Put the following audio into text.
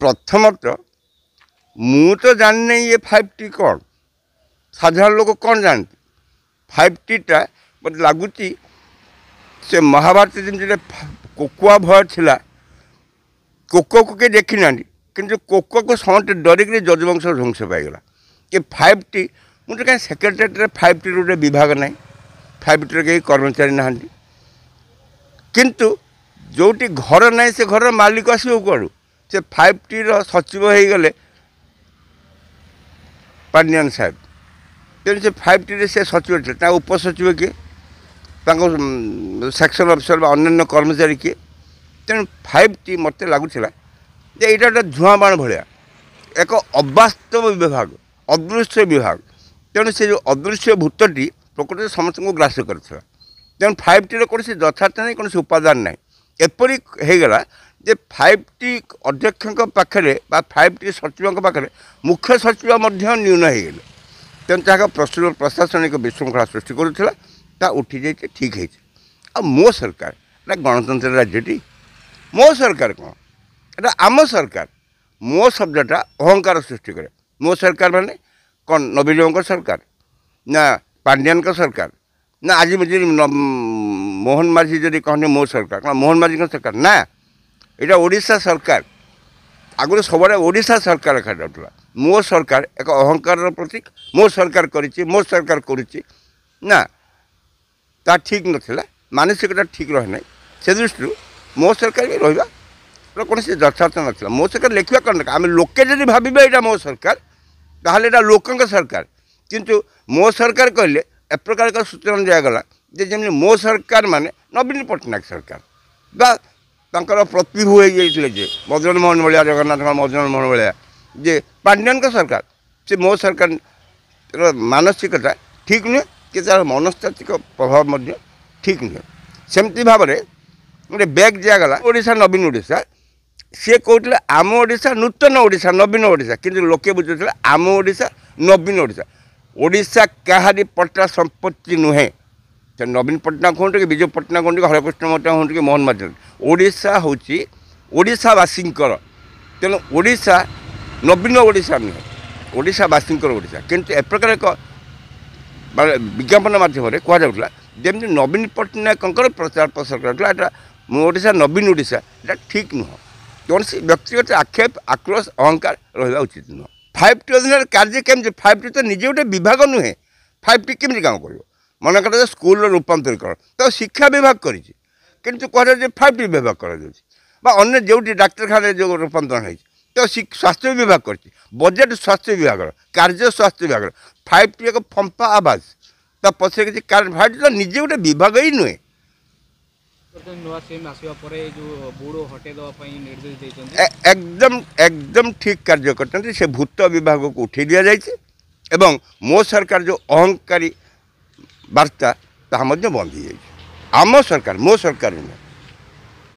प्रथमतः मु तो जानने ये 5T कौन साधारण लोग कौन जानते 5T टा मत लगुच से महाभारत जमी कोकुआ भय थिला कोको को के देखी ना कि कोको को समस्त डरिक जजवंश ध्वंस पाईगला कि 5T मुझे कहीं सेक्रेटेरिएट 5T गोटे विभाग ना 5T कहीं कर्मचारी ना किंतु जोटी घर ना से घर मालिक आसो कौन से 5T सचिव हो गले पांडियान साहेब तेणु से 5T से सचिव थे उपसचिव किए सेक्शन अफिसर अन्य कर्मचारी किए तेणु 5T मत लगुला ये यहाँ गोटे धूआं बाण भाया एक अवास्तव विभाग अदृश्य विभाग तेणु से जो अदृश्य भूतटी प्रकृति समस्त को ग्रास कर तेणु 5T कौन यथार्थ नहीं कौन उपादान ना एपरी होगला जे 5T अध्यक्ष पाखे 5T सचिव पाखे मुख्य सचिव न्यून हो गले तेणु जहाँ प्रशासनिक विशृंखला सृष्टि करूला उठी जाइए ठीक है आ मो सरकार ना गणतंत्र राज्यटी मो सरकार कौन एटा आम सरकार मो शब्दटा अहंकार सृष्टि करे मो सरकार माने कौन नवीन सरकार ना पांड्यान सरकार ना आज मोहन माझी जदि कहने मो सरकार मोहन माझी सरकार ना यहाँ ओडिशा सरकार आगुरी सब ओडिशा सरकार देखा जाऊला मो सरकार एक अहंकार प्रतीक मो सरकार करिछि मो सरकार करुच्ची ना ता ठीक नाला मानसिकता ठीक रहे ना से दृष्टि मो सरकार भी रहा कौन से यथार्थ नाला मो सरकार लिखा कौन आम लोके जब भावे यहाँ मो सरकार ताहले एटा लोकंक सरकार किंतु मो सरकार कहले ए प्रकार का सूचना दिगला जमी मो सरकार माने नवीन पट्टनायक सरकार बा तांकर प्रतिभू हो जाइए मदन मोहन भाया जगन्नाथ मदन मोहन भाया जे पांड्यान सरकार से मो सरकार मानसिकता ठीक नुहे कि तार मनस्तात्विक प्रभाव ठीक नुहे सेमती भाव में गोटे बैग दिगला ओडिशा नवीन ओडिशा सी कहते आम ओडिशा नूतन ओडिशा नवीन ओडिशा किंतु लोके बुझुते आम ओडिशा नवीन ओडिशा ओडिशा कहारी पट्टा संपत्ति नुहे से नवीन पट्टनायक हूँ कि विजु पट्टनायक हूँ कि हरकृष्ण मट्टा हूँ कि मोहन माझी ओडिशा हूँ ओडिशावासी तेणु ओडिशा नवीन ओडिशा नुहे ओडिशावासी ओडिशा किंतु ए प्रकार एक विज्ञापन मध्यम कहला जमी नवीन पट्टनायक प्रचार प्रसार कराला ओडिशा नवीन ओडिशा यहाँ ठीक नुह कौन सी व्यक्तिगत आक्षेप आक्रोश अहंकार रहा उचित नुह 5T अधीन कार्य केमती 5T तो निजे गोटे विभाग नुहे 5T केमती काम कर मन कर स्कूल रूपांतरीकरण तो शिक्षा विभाग कर कहते 5T विभाग कर जो डाक्तखाना जो रूपांतरण हो तो स्वास्थ्य विभाग कर बजेट स्वास्थ्य विभाग कार्य स्वास्थ्य विभाग 5T एक फंपा आवाज तो पछे किसी कारण 5T तो निजे गोटे विभाग ही नुहे एकदम एकदम ठीक कार्य करते से भूत विभाग को उठे दि जाए मो सरकार जो अहंकारी वार्ता ता बंद हो जाए आम सरकार मो सरकार नुहे।